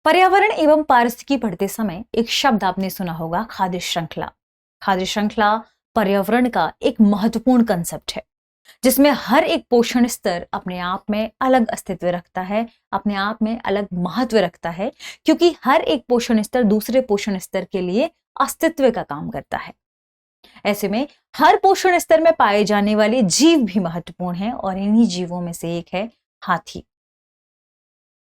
पर्यावरण एवं पारिस्थितिकी पढ़ते समय एक शब्द आपने सुना होगा, खाद्य श्रृंखला। खाद्य श्रृंखला पर्यावरण का एक महत्वपूर्ण कंसेप्ट है जिसमें हर एक पोषण स्तर अपने आप में अलग अस्तित्व रखता है, अपने आप में अलग महत्व रखता है, क्योंकि हर एक पोषण स्तर दूसरे पोषण स्तर के लिए अस्तित्व का काम करता है। ऐसे में हर पोषण स्तर में पाए जाने वाले जीव भी महत्वपूर्ण हैं और इन्हीं जीवों में से एक है हाथी।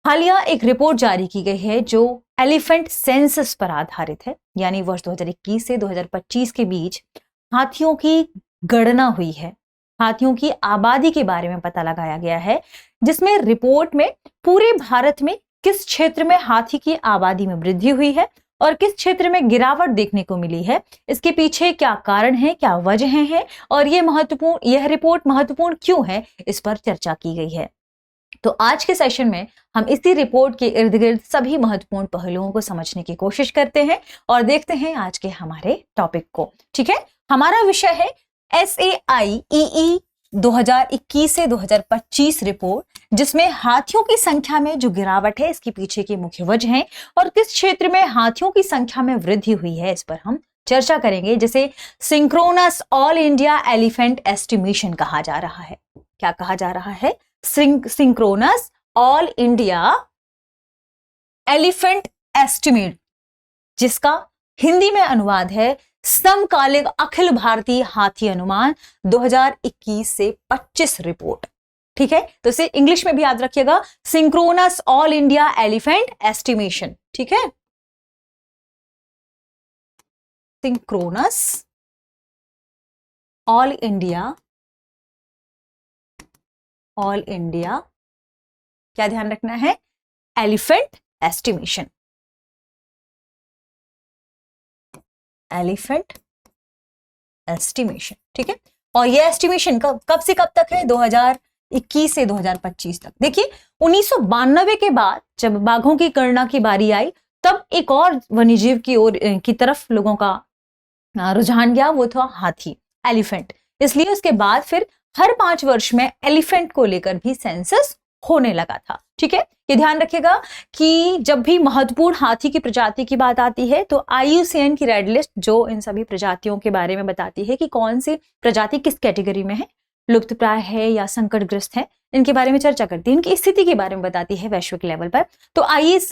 हालिया एक रिपोर्ट जारी की गई है जो एलिफेंट सेंसस पर आधारित है, यानी वर्ष 2021 से 2025 के बीच हाथियों की गणना हुई है। हाथियों की आबादी के बारे में पता लगाया गया है, जिसमें रिपोर्ट में पूरे भारत में किस क्षेत्र में हाथी की आबादी में वृद्धि हुई है और किस क्षेत्र में गिरावट देखने को मिली है, इसके पीछे क्या कारण है, क्या वजह है और यह रिपोर्ट महत्वपूर्ण क्यों है, इस पर चर्चा की गई है। तो आज के सेशन में हम इसी रिपोर्ट के इर्द गिर्द सभी महत्वपूर्ण पहलुओं को समझने की कोशिश करते हैं और देखते हैं आज के हमारे टॉपिक को। ठीक है, हमारा विषय है SAIEE 2021 से 2025 रिपोर्ट, जिसमें हाथियों की संख्या में जो गिरावट है इसके पीछे की मुख्य वजह है और किस क्षेत्र में हाथियों की संख्या में वृद्धि हुई है, इस पर हम चर्चा करेंगे, जिसे synchronous all India elephant estimation कहा जा रहा है। क्या कहा जा रहा है? Synchronous all India elephant estimate, जिसका हिंदी में अनुवाद है समकालिक अखिल भारतीय हाथी अनुमान 2021 से 25 रिपोर्ट। ठीक है, तो इसे इंग्लिश में भी याद रखिएगा, synchronous all India elephant estimation. ठीक है, सिंक्रोनस ऑल इंडिया क्या ध्यान रखना है? Elephant estimation. एलिफेंट एस्टिमेशन, ठीक है। और यह एस्टिमेशन कब से कब तक है? 2021 से 2025 तक। देखिए, 1992 के बाद जब बाघों की गणना की बारी आई, तब एक और वन्यजीव की तरफ लोगों का रुझान गया, वो था हाथी, एलिफेंट। इसलिए उसके बाद फिर हर 5 वर्ष में एलिफेंट को लेकर भी सेंसस होने लगा था। ठीक है, ये ध्यान रखिएगा कि जब भी महत्वपूर्ण हाथी की प्रजाति की बात आती है तो IUCN की रेड लिस्ट जो इन सभी प्रजातियों के बारे में बताती है कि कौन सी प्रजाति किस कैटेगरी में है, लुप्तप्राय है या संकटग्रस्त है, इनके बारे में चर्चा करती है, इनकी स्थिति के बारे में बताती है वैश्विक लेवल पर। तो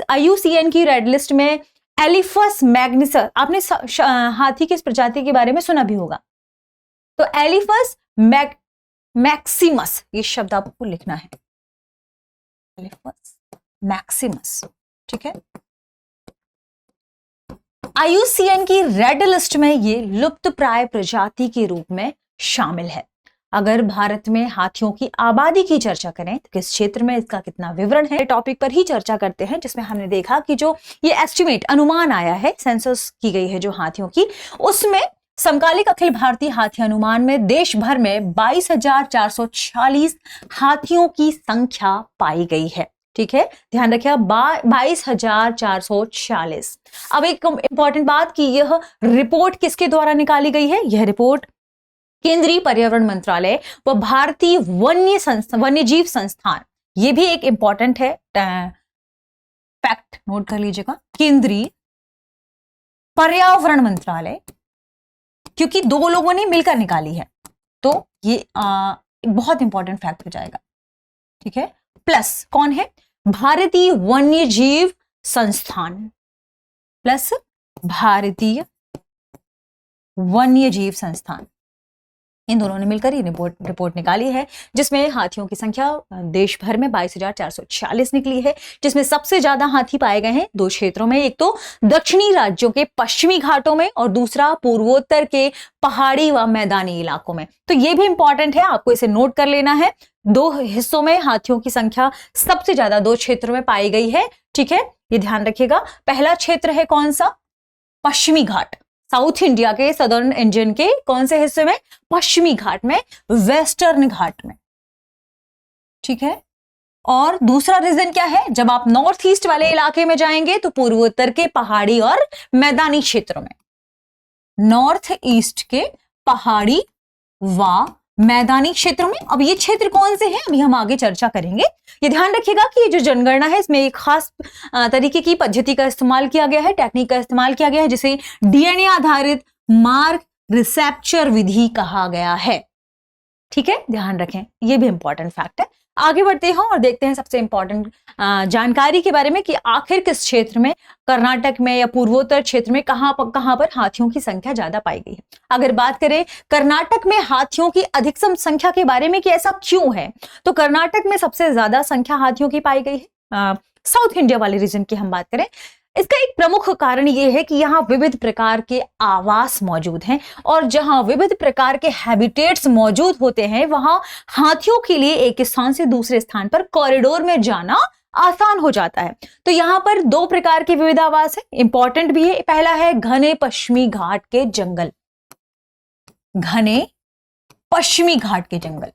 IUCN की रेड लिस्ट में एलिफस मैग्निसस, आपने हाथी की इस प्रजाति के बारे में सुना भी होगा, तो एलिफस मैक्सिमस, ये शब्द आपको लिखना है, एलिफस मैक्सिमस। ठीक है, IUCN की रेड लिस्ट में ये लुप्तप्राय प्रजाति के रूप में शामिल है। अगर भारत में हाथियों की आबादी की चर्चा करें तो किस क्षेत्र में इसका कितना विवरण है, टॉपिक पर ही चर्चा करते हैं, जिसमें हमने देखा कि जो ये एस्टिमेट अनुमान आया है, सेंसस की गई है जो हाथियों की, उसमें समकालिक अखिल भारतीय हाथी अनुमान में देश भर में 22,446 हाथियों की संख्या पाई गई है। ठीक है, ध्यान रखिए, 22,446। अब एक इंपॉर्टेंट बात कि यह रिपोर्ट किसके द्वारा निकाली गई है? यह रिपोर्ट केंद्रीय पर्यावरण मंत्रालय व भारतीय वन्यजीव संस्थान, ये भी एक इंपॉर्टेंट है, फैक्ट नोट कर लीजिएगा, केंद्रीय पर्यावरण मंत्रालय, क्योंकि 2 लोगों ने मिलकर निकाली है, तो ये बहुत इंपॉर्टेंट फैक्ट हो जाएगा। ठीक है, प्लस कौन है? भारतीय वन्यजीव संस्थान प्लस भारतीय वन्यजीव संस्थान, इन दोनों ने मिलकर ये रिपोर्ट निकाली है, जिसमें हाथियों की संख्या देश भर में 22,446 निकली है, जिसमें सबसे ज्यादा हाथी पाए गए हैं 2 क्षेत्रों में, एक तो दक्षिणी राज्यों के पश्चिमी घाटों में और दूसरा पूर्वोत्तर के पहाड़ी व मैदानी इलाकों में। तो ये भी इंपॉर्टेंट है, आपको इसे नोट कर लेना है। 2 हिस्सों में हाथियों की संख्या सबसे ज्यादा 2 क्षेत्रों में पाई गई है। ठीक है, ये ध्यान रखिएगा। पहला क्षेत्र है कौन सा? पश्चिमी घाट, साउथ इंडिया के, सदर्न इंडियन के कौन से हिस्से में? पश्चिमी घाट में, वेस्टर्न घाट में। ठीक है, और दूसरा रीजन क्या है? जब आप नॉर्थ ईस्ट वाले इलाके में जाएंगे तो पूर्वोत्तर के पहाड़ी और मैदानी क्षेत्रों में, नॉर्थ ईस्ट के पहाड़ी व मैदानी क्षेत्रों में। अब ये क्षेत्र कौन से हैं अभी हम आगे चर्चा करेंगे। ये ध्यान रखिएगा कि ये जो जनगणना है इसमें एक खास तरीके की पद्धति का इस्तेमाल किया गया है, टेक्निक का इस्तेमाल किया गया है, जिसे डीएनए आधारित मार्ग रिसेप्चर विधि कहा गया है। ठीक है, ध्यान रखें, ये भी इंपॉर्टेंट फैक्ट है। आगे बढ़ते हैं और देखते हैं सबसे इंपॉर्टेंट जानकारी के बारे में कि आखिर किस क्षेत्र में, कर्नाटक में या पूर्वोत्तर क्षेत्र में कहां पर हाथियों की संख्या ज्यादा पाई गई है। अगर बात करें कर्नाटक में हाथियों की अधिकतम संख्या के बारे में कि ऐसा क्यों है, तो कर्नाटक में सबसे ज्यादा संख्या हाथियों की पाई गई है। साउथ इंडिया वाले रीजन की हम बात करें, इसका एक प्रमुख कारण यह है कि यहाँ विविध प्रकार के आवास मौजूद हैं, और जहां विविध प्रकार के हैबिटेट्स मौजूद होते हैं वहां हाथियों के लिए एक स्थान से दूसरे स्थान पर कॉरिडोर में जाना आसान हो जाता है। तो यहाँ पर दो प्रकार के विविध आवास है, इंपॉर्टेंट भी है। पहला है घने पश्चिमी घाट के जंगल, घने पश्चिमी घाट के जंगल,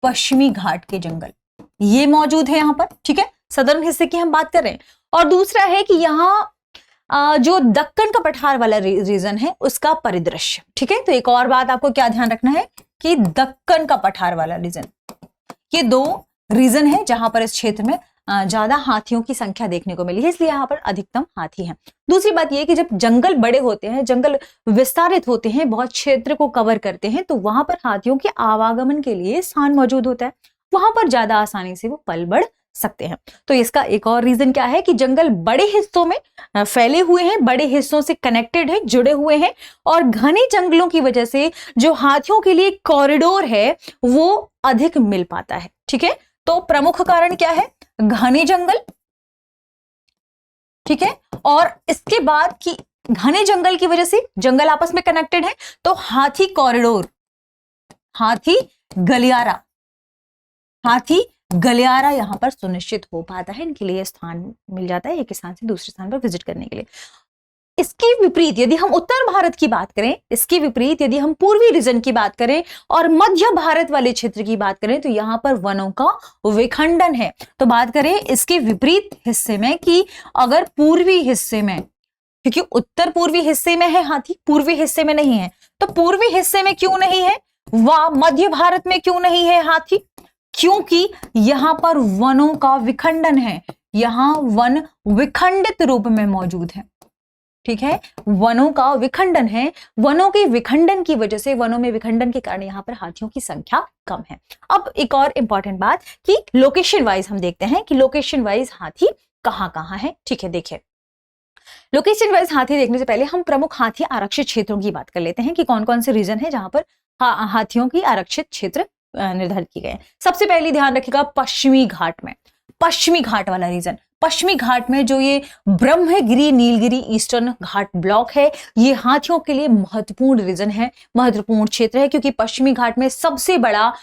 पश्चिमी घाट के जंगल ये मौजूद है यहाँ पर। ठीक है, सदर्न हिस्से की हम बात कर रहे हैं। और दूसरा है कि यहाँ जो दक्कन का पठार वाला रीजन है उसका परिदृश्य। ठीक है, तो एक और बात आपको क्या ध्यान रखना है कि दक्कन का पठार वाला रीजन, ये दो रीजन है जहां पर इस क्षेत्र में ज्यादा हाथियों की संख्या देखने को मिली है, इसलिए यहाँ पर अधिकतम हाथी हैं। दूसरी बात यह कि जब जंगल बड़े होते हैं, जंगल विस्तारित होते हैं, बहुत क्षेत्र को कवर करते हैं, तो वहां पर हाथियों के आवागमन के लिए स्थान मौजूद होता है, वहां पर ज्यादा आसानी से वो पल बढ़ सकते हैं। तो इसका एक और रीजन क्या है कि जंगल बड़े हिस्सों में फैले हुए हैं, बड़े हिस्सों से कनेक्टेड है, जुड़े हुए हैं, और घने जंगलों की वजह से जो हाथियों के लिए कॉरिडोर है वो अधिक मिल पाता है। ठीक है, तो प्रमुख कारण क्या है, घने जंगल। ठीक है, और इसके बाद कि घने जंगल की वजह से जंगल आपस में कनेक्टेड है, तो हाथी कॉरिडोर, हाथी गलियारा, हाथी गलियारा यहां पर सुनिश्चित हो पाता है, इनके लिए स्थान मिल जाता है एक स्थान से दूसरे स्थान पर विजिट करने के लिए। इसके विपरीत यदि हम उत्तर भारत की बात करें, इसके विपरीत यदि हम पूर्वी रीजन की बात करें और मध्य भारत वाले क्षेत्र की बात करें, तो यहां पर वनों का विखंडन है। तो बात करें इसके विपरीत हिस्से में कि अगर पूर्वी हिस्से में, क्योंकि उत्तर पूर्वी हिस्से में है हाथी, पूर्वी हिस्से में नहीं है, तो पूर्वी हिस्से में क्यों नहीं है, व मध्य भारत में क्यों नहीं है हाथी, क्योंकि यहां पर वनों का विखंडन है, यहां वन विखंडित रूप में मौजूद है। ठीक है, वनों का विखंडन है, वनों के विखंडन की वजह से, वनों में विखंडन के कारण यहां पर हाथियों की संख्या कम है। अब एक और इंपॉर्टेंट बात कि लोकेशन वाइज हम देखते हैं कि लोकेशन वाइज हाथी कहां कहां है। ठीक है, देखिए लोकेशन वाइज हाथी देखने से पहले हम प्रमुख हाथी आरक्षित क्षेत्रों की बात कर लेते हैं कि कौन कौन से रीजन है जहां पर हाथियों की आरक्षित क्षेत्र निर्धारित किए गए। सबसे पहले ध्यान रखिएगा पश्चिमी घाट में, पश्चिमी घाट वाला रीजन, पश्चिमी घाट में जो ये ब्रह्मगिरी नीलगिरी ईस्टर्न घाट ब्लॉक है, ये हाथियों के लिए महत्वपूर्ण रीजन है, महत्वपूर्ण क्षेत्र है, क्योंकि पश्चिमी घाट में सबसे बड़ा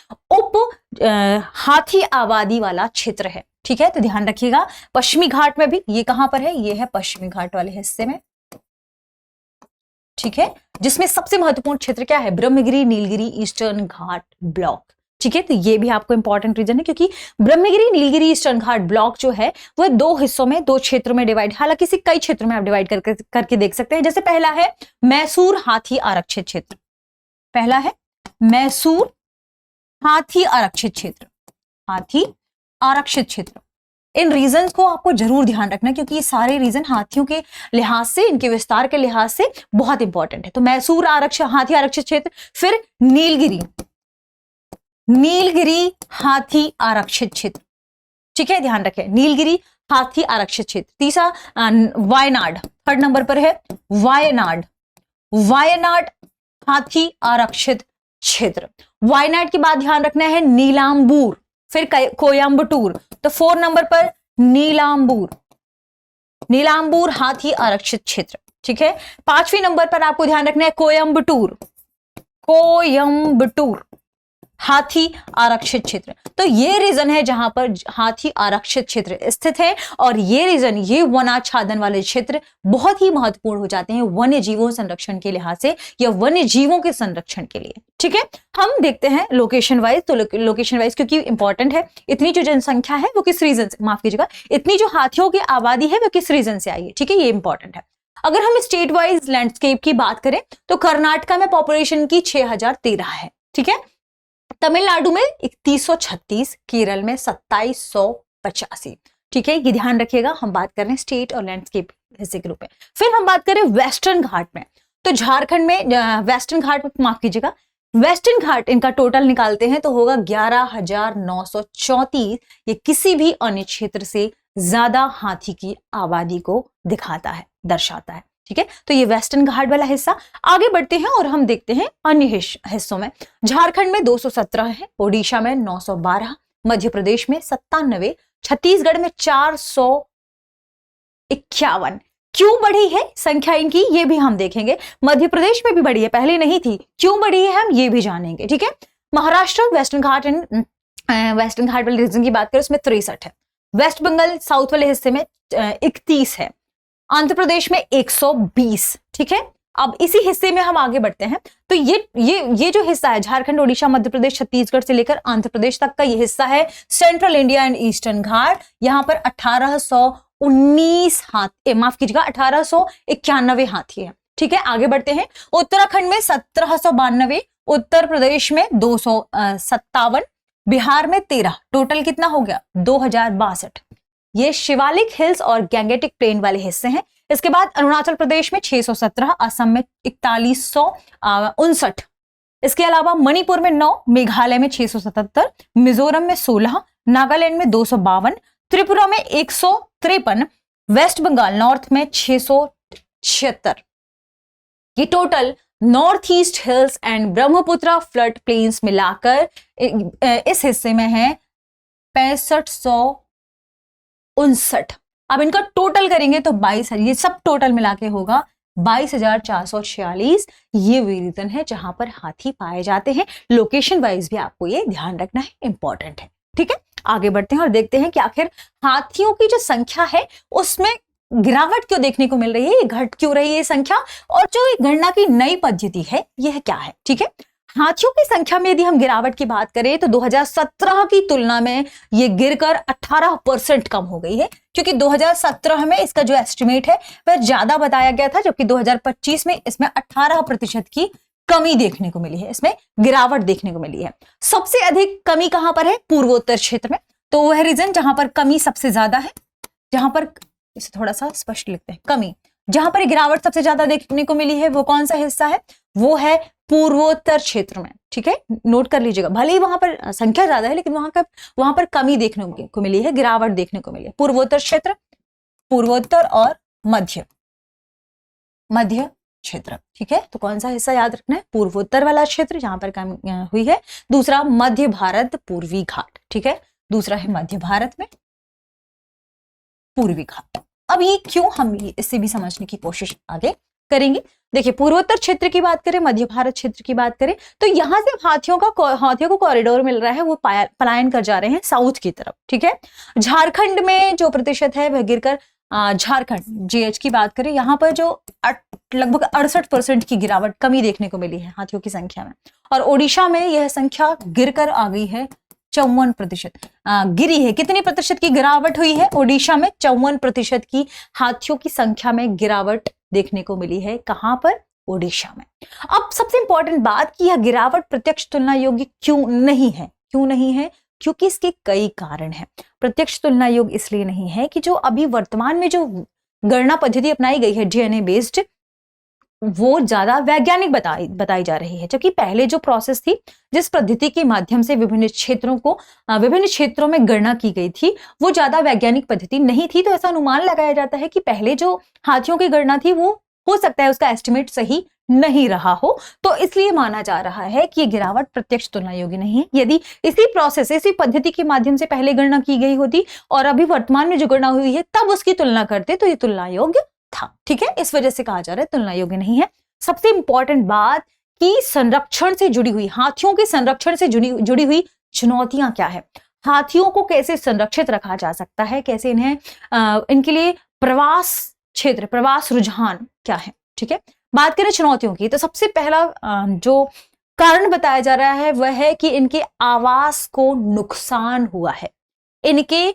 हाथी आबादी वाला क्षेत्र है। ठीक है, तो ध्यान रखिएगा पश्चिमी घाट में भी, ये कहां पर है, ये है पश्चिमी घाट वाले हिस्से में। ठीक है, जिसमें सबसे महत्वपूर्ण क्षेत्र क्या है, ब्रह्मगिरी नीलगिरी ईस्टर्न घाट ब्लॉक। ठीक है, तो ये भी आपको इंपॉर्टेंट रीजन है, क्योंकि ब्रह्मगिरी नीलगिरी ईस्टर्न घाट ब्लॉक जो है वह दो हिस्सों में, दो क्षेत्रों में डिवाइड, हालांकि इसे कई क्षेत्रों में आप डिवाइड करके देख सकते हैं। जैसे पहला है मैसूर हाथी आरक्षित क्षेत्र, पहला है मैसूर हाथी आरक्षित क्षेत्र, हाथी आरक्षित क्षेत्र। इन रीजंस को आपको जरूर ध्यान रखना, क्योंकि ये सारे रीजन हाथियों के लिहाज से, इनके विस्तार के लिहाज से बहुत इंपॉर्टेंट है। तो मैसूर हाथी आरक्षित क्षेत्र, फिर नीलगिरी, नीलगिरी हाथी आरक्षित क्षेत्र। ठीक है, ध्यान रखें नीलगिरी हाथी आरक्षित क्षेत्र। तीसरा वायनाड, थर्ड नंबर पर है वायनाड, वायनाड हाथी आरक्षित क्षेत्र। वायनाड के बाद ध्यान रखना है नीलांबूर, फिर कोयम्बटूर, तो 4 नंबर पर नीलांबूर, नीलांबूर हाथी आरक्षित क्षेत्र। ठीक है, 5वें नंबर पर आपको ध्यान रखना है कोयम्बटूर, कोयम्बटूर हाथी आरक्षित क्षेत्र। तो ये रीजन है जहां पर हाथी आरक्षित क्षेत्र स्थित है, और ये रीजन, ये वनाच्छादन वाले क्षेत्र बहुत ही महत्वपूर्ण हो जाते हैं वन्य जीवों संरक्षण के लिहाज से, या वन्य जीवों के संरक्षण के लिए। ठीक है, हम देखते हैं लोकेशन वाइज। तो लोकेशन वाइज क्योंकि इंपॉर्टेंट है, इतनी जो जनसंख्या है वो किस रीजन से, माफ कीजिएगा, इतनी जो हाथियों की आबादी है वो किस रीजन से आई है। ठीक है, ये इंपॉर्टेंट है। अगर हम स्टेट वाइज लैंडस्केप की बात करें तो कर्नाटका में पॉपुलेशन की 6013 है, ठीक है। तमिलनाडु में 3136, केरल में 2785, ठीक है। ये ध्यान रखिएगा, हम बात कर रहे हैं स्टेट और लैंडस्केप हिस्से के रूप में। फिर हम बात करें वेस्टर्न घाट में, तो झारखंड में वेस्टर्न घाट में, माफ कीजिएगा, वेस्टर्न घाट इनका टोटल निकालते हैं तो होगा 11,934। ये किसी भी अन्य क्षेत्र से ज्यादा हाथी की आबादी को दिखाता है, दर्शाता है, ठीक है। तो ये वेस्टर्न घाट वाला हिस्सा। आगे बढ़ते हैं और हम देखते हैं अन्य हिस्सों में। झारखंड में 217 है, ओडिशा में 912, मध्य प्रदेश में 97, छत्तीसगढ़ में 451। क्यों बढ़ी है संख्या इनकी, ये भी हम देखेंगे। मध्य प्रदेश में भी बढ़ी है, पहले नहीं थी, क्यों बढ़ी है हम ये भी जानेंगे, ठीक है। महाराष्ट्र वेस्टर्न घाट वाले रीजन की बात करें उसमें 63 है। वेस्ट बंगाल साउथ वाले हिस्से में 31 है। आंध्र प्रदेश में 120, ठीक है। अब इसी हिस्से में हम आगे बढ़ते हैं तो ये जो हिस्सा है झारखंड, ओडिशा, मध्य प्रदेश, छत्तीसगढ़ से लेकर आंध्र प्रदेश तक का ये हिस्सा है सेंट्रल इंडिया एंड ईस्टर्न घाट। यहां पर 1819 हाथी, माफ कीजिएगा 1891 हाथी है, ठीक है। आगे बढ़ते हैं। उत्तराखंड में 1792, उत्तर प्रदेश में 257, बिहार में 13, टोटल कितना हो गया 2062। ये शिवालिक हिल्स और गैंगेटिक प्लेन वाले हिस्से हैं। इसके बाद अरुणाचल प्रदेश में 617, असम में 4159, इसके अलावा मणिपुर में 9, मेघालय में 677, मिजोरम में 16, नागालैंड में 252, त्रिपुरा में 153, वेस्ट बंगाल नॉर्थ में 676। ये total north east hills and Brahmaputra flood plains मिलाकर इस हिस्से में है 6559। अब इनका टोटल करेंगे तो 22, ये सब टोटल मिला के होगा 22,446। ये वे रीजन है जहां पर हाथी पाए जाते हैं। लोकेशन वाइज भी आपको ये ध्यान रखना है, इंपॉर्टेंट है, ठीक है। आगे बढ़ते हैं और देखते हैं कि आखिर हाथियों की जो संख्या है उसमें गिरावट क्यों देखने को मिल रही है, ये घट क्यों रही है संख्या, और जो गणना की नई पद्धति है यह क्या है, ठीक है। हाथियों की संख्या में यदि हम गिरावट की बात करें तो 2017 की तुलना में ये गिरकर 18% कम हो गई है, क्योंकि 2017 में इसका जो एस्टिमेट है वह ज्यादा बताया गया था, जबकि 2025 में इसमें 18% की कमी देखने को मिली है, इसमें गिरावट देखने को मिली है। सबसे अधिक कमी कहां पर है, पूर्वोत्तर क्षेत्र में, तो वह रीजन जहां पर कमी सबसे ज्यादा है, जहां पर इसे थोड़ा सा स्पष्ट लिखते हैं, कमी जहां पर गिरावट सबसे ज्यादा देखने को मिली है वो कौन सा हिस्सा है, वो है पूर्वोत्तर क्षेत्र में, ठीक है। नोट कर लीजिएगा, भले ही वहां पर संख्या ज्यादा है लेकिन वहां पर कमी देखने को मिली है, गिरावट देखने को मिली है। पूर्वोत्तर क्षेत्र, पूर्वोत्तर और मध्य क्षेत्र, ठीक है। तो कौन सा हिस्सा याद रखना है, पूर्वोत्तर वाला क्षेत्र जहां पर कमी हुई है। दूसरा मध्य भारत पूर्वी घाट, ठीक है। दूसरा है मध्य भारत में पूर्वी घाट। अब ये क्यों, हम इससे भी समझने की कोशिश आगे करेंगे। देखिए, पूर्वोत्तर क्षेत्र की बात करें, मध्य भारत क्षेत्र की बात करें तो यहां से हाथियों को कॉरिडोर मिल रहा है, वो पलायन कर जा रहे हैं साउथ की तरफ, ठीक है। झारखंड में जो प्रतिशत है वह गिरकर, झारखंड जीएच की बात करें, यहां पर जो लगभग 68% की गिरावट, कमी देखने को मिली है हाथियों की संख्या में। और ओडिशा में यह संख्या गिरकर आ गई है 54%, गिरी है। कितनी प्रतिशत की गिरावट हुई है ओडिशा में, 54% की हाथियों की संख्या में गिरावट देखने को मिली है। कहां पर, ओडिशा में। अब सबसे इंपॉर्टेंट बात कि यह गिरावट प्रत्यक्ष तुलना योग्य क्यों नहीं है, क्योंकि इसके कई कारण हैं। प्रत्यक्ष तुलना योग्य इसलिए नहीं है कि जो अभी वर्तमान में जो गणना पद्धति अपनाई गई है डीएनए बेस्ड, वो ज्यादा वैज्ञानिक बताई जा रही है, जबकि पहले जो प्रोसेस थी, जिस पद्धति के माध्यम से विभिन्न क्षेत्रों में गणना की गई थी, वो ज्यादा वैज्ञानिक पद्धति नहीं थी। तो ऐसा अनुमान लगाया जाता है कि पहले जो हाथियों की गणना थी वो हो सकता है उसका एस्टिमेट सही नहीं रहा हो, तो इसलिए माना जा रहा है कि ये गिरावट प्रत्यक्ष तुलना योग्य नहीं है। यदि इसी पद्धति के माध्यम से पहले गणना की गई होती और अभी वर्तमान में जो गणना हुई है तब उसकी तुलना करते तो ये तुलना योग्य था, ठीक है। इस वजह से कहा जा रहा है तुलना योग्य नहीं है। सबसे इंपॉर्टेंट बात कि संरक्षण से जुड़ी हुई, हाथियों के संरक्षण से जुड़ी हुई चुनौतियां क्या है, हाथियों को कैसे संरक्षित रखा जा सकता है, कैसे इन्हें इनके लिए प्रवास रुझान क्या है, ठीक है। बात करें चुनौतियों की तो सबसे पहला जो कारण बताया जा रहा है वह है कि इनके आवास को नुकसान हुआ है। इनके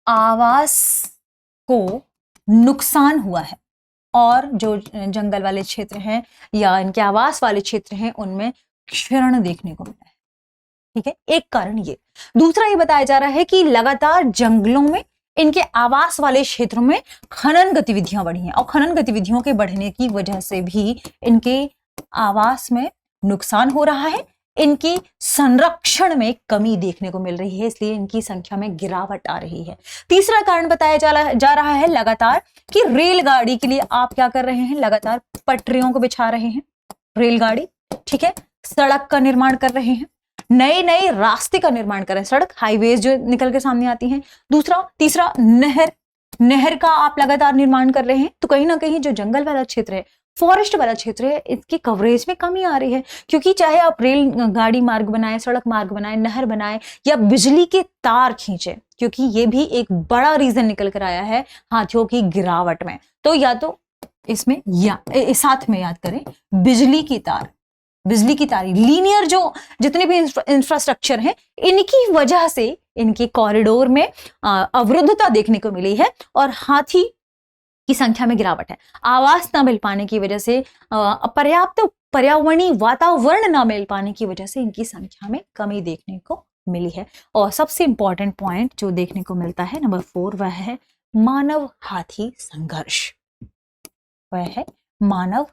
आवास को नुकसान हुआ है और जो जंगल वाले क्षेत्र हैं या इनके आवास वाले क्षेत्र हैं उनमें क्षरण देखने को मिला है। ठीक है, एक कारण ये। दूसरा ये बताया जा रहा है कि लगातार जंगलों में, इनके आवास वाले क्षेत्रों में खनन गतिविधियां बढ़ी हैं और खनन गतिविधियों के बढ़ने की वजह से भी इनके आवास में नुकसान हो रहा है, इनकी संरक्षण में कमी देखने को मिल रही है, इसलिए इनकी संख्या में गिरावट आ रही है। तीसरा कारण बताया जा रहा है लगातार कि रेलगाड़ी के लिए आप क्या कर रहे हैं, लगातार पटरियों को बिछा रहे हैं, रेलगाड़ी, ठीक है, सड़क का निर्माण कर रहे हैं, नए नए रास्ते का निर्माण कर रहे हैं, सड़क हाईवेज जो निकल के सामने आती हैं। तीसरा नहर का आप लगातार निर्माण कर रहे हैं, तो कहीं ना कहीं जो जंगल वाला क्षेत्र है, फॉरेस्ट वाला क्षेत्र है, इसकी कवरेज में कमी आ रही है, क्योंकि चाहे आप रेल गाड़ी मार्ग बनाए, सड़क मार्ग बनाए, नहर बनाए या बिजली के तार खींचे, क्योंकि ये भी एक बड़ा रीजन निकल कर आया है हाथियों की गिरावट में। तो या तो इसमें या साथ में याद करें बिजली की तार, लीनियर जो जितने भी इंफ्रास्ट्रक्चर हैं, इनकी वजह से इनके कॉरिडोर में अवरुद्धता देखने को मिली है और हाथी की संख्या में गिरावट है। आवास न मिल पाने की वजह से, पर्याप्त पर्यावरणीय वातावरण न मिल पाने की वजह से इनकी संख्या में कमी देखने को मिली है। और सबसे इंपॉर्टेंट पॉइंट जो देखने को मिलता है नंबर 4, वह है मानव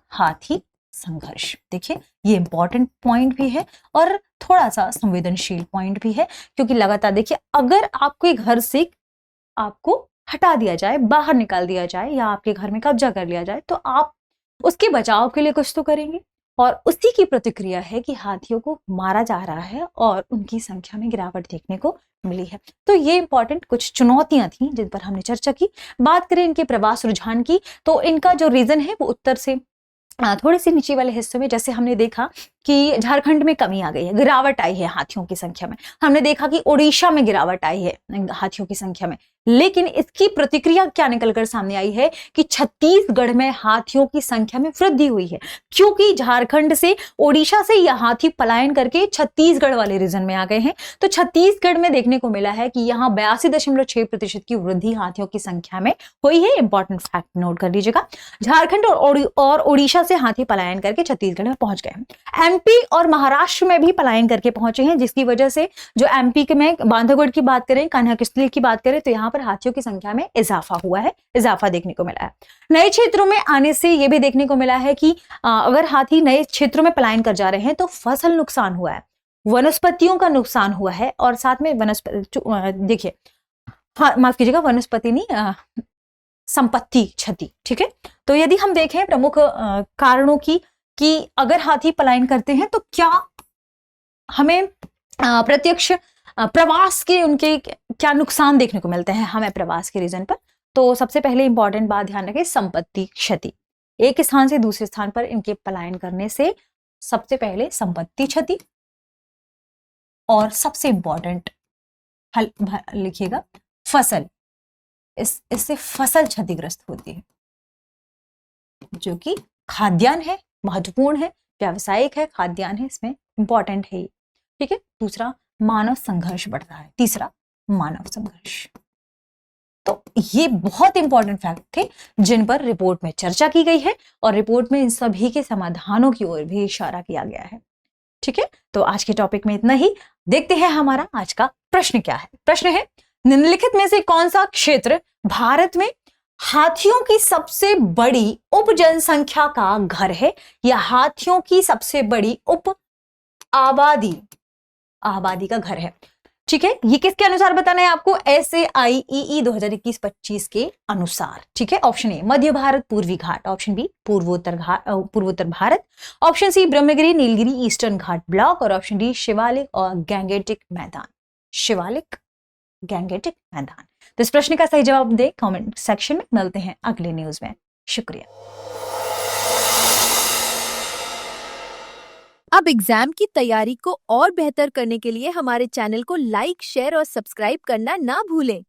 हाथी संघर्ष। देखिए, ये इंपॉर्टेंट पॉइंट भी है और थोड़ा सा संवेदनशील पॉइंट भी है, क्योंकि लगातार देखिए, अगर आपके घर से आपको हटा दिया जाए, बाहर निकाल दिया जाए या आपके घर में कब्जा कर लिया जाए, तो आप उसके बचाव के लिए कुछ तो करेंगे। और उसी की प्रतिक्रिया है कि हाथियों को मारा जा रहा है और उनकी संख्या में गिरावट देखने को मिली है। तो ये इंपॉर्टेंट कुछ चुनौतियां थी जिन पर हमने चर्चा की। बात करें इनके प्रवास रुझान की, तो इनका जो रीजन है वो उत्तर से थोड़े से नीचे वाले हिस्सों में, जैसे हमने देखा कि झारखंड में कमी आ गई है, गिरावट आई है हाथियों की संख्या में। हमने देखा कि ओडिशा में गिरावट आई है हाथियों की संख्या में, लेकिन इसकी प्रतिक्रिया क्या निकलकर सामने आई है कि छत्तीसगढ़ में हाथियों की संख्या में वृद्धि हुई है, क्योंकि झारखंड से, ओडिशा से यह हाथी पलायन करके छत्तीसगढ़ वाले रीजन में आ गए हैं। तो छत्तीसगढ़ में देखने को मिला है कि यहाँ 82.6% की वृद्धि हाथियों की संख्या में हुई है। इंपॉर्टेंट फैक्ट नोट कर लीजिएगा। झारखंड और ओडिशा से हाथी पलायन करके छत्तीसगढ़ में पहुंच गए हैं। एमपी और महाराष्ट्र में भी पलायन करके पहुंचे हैं, जिसकी वजह से जो एमपी के में बांधवगढ़ की बात करें, कान्हा-किसली की बात करें, तो यहाँ पर हाथियों की संख्या में इजाफा हुआ है, इजाफा देखने को मिला है। नए क्षेत्रों में आने से यह भी देखने को मिला है कि अगर हाथी नए क्षेत्रों में पलायन कर जा रहे हैं तो फसल नुकसान हुआ है, वनस्पतियों का नुकसान हुआ है और साथ में देखिए, माफ कीजिएगा, वनस्पति नहीं, संपत्ति क्षति। ठीक है, तो यदि हम देखें प्रमुख कारणों की कि अगर हाथी पलायन करते हैं तो क्या हमें प्रत्यक्ष प्रवास के उनके क्या नुकसान देखने को मिलते हैं हमें प्रवास के रीजन पर। तो सबसे पहले इंपॉर्टेंट बात ध्यान रखें, संपत्ति क्षति। एक स्थान से दूसरे स्थान पर इनके पलायन करने से सबसे पहले संपत्ति क्षति, और सबसे इंपॉर्टेंट लिखिएगा फसल, इससे फसल क्षतिग्रस्त होती है, जो कि खाद्यान्न है, महत्वपूर्ण है, व्यावसायिक है, खाद्यान्न है, इसमें इंपॉर्टेंट है। ठीक है, दूसरा मानव संघर्ष बढ़ रहा है, तीसरा मानव संघर्ष। तो ये बहुत इंपॉर्टेंट फैक्ट थे जिन पर रिपोर्ट में चर्चा की गई है और रिपोर्ट में इन सभी के समाधानों की ओर भी इशारा किया गया है। ठीक है, तो आज के टॉपिक में इतना ही। देखते हैं हमारा आज का प्रश्न क्या है। प्रश्न है, निम्नलिखित में से कौन सा क्षेत्र भारत में हाथियों की सबसे बड़ी उप जनसंख्या का घर है या हाथियों की सबसे बड़ी उप आबादी का घर है। ठीक है, ये किसके अनुसार बताना है आपको, SAIEE 2021-25 के अनुसार। ठीक है, ऑप्शन ए मध्य भारत पूर्वी घाट, ऑप्शन बी पूर्वोत्तर Bharat, option C Brahmagiri Nilgiri Eastern Ghat block और ऑप्शन डी शिवालिक और गैंगेटिक मैदान। तो इस प्रश्न का सही जवाब दे कमेंट सेक्शन में। मिलते हैं अगले न्यूज में, शुक्रिया। अब एग्जाम की तैयारी को और बेहतर करने के लिए हमारे चैनल को लाइक, शेयर और सब्सक्राइब करना ना भूलें।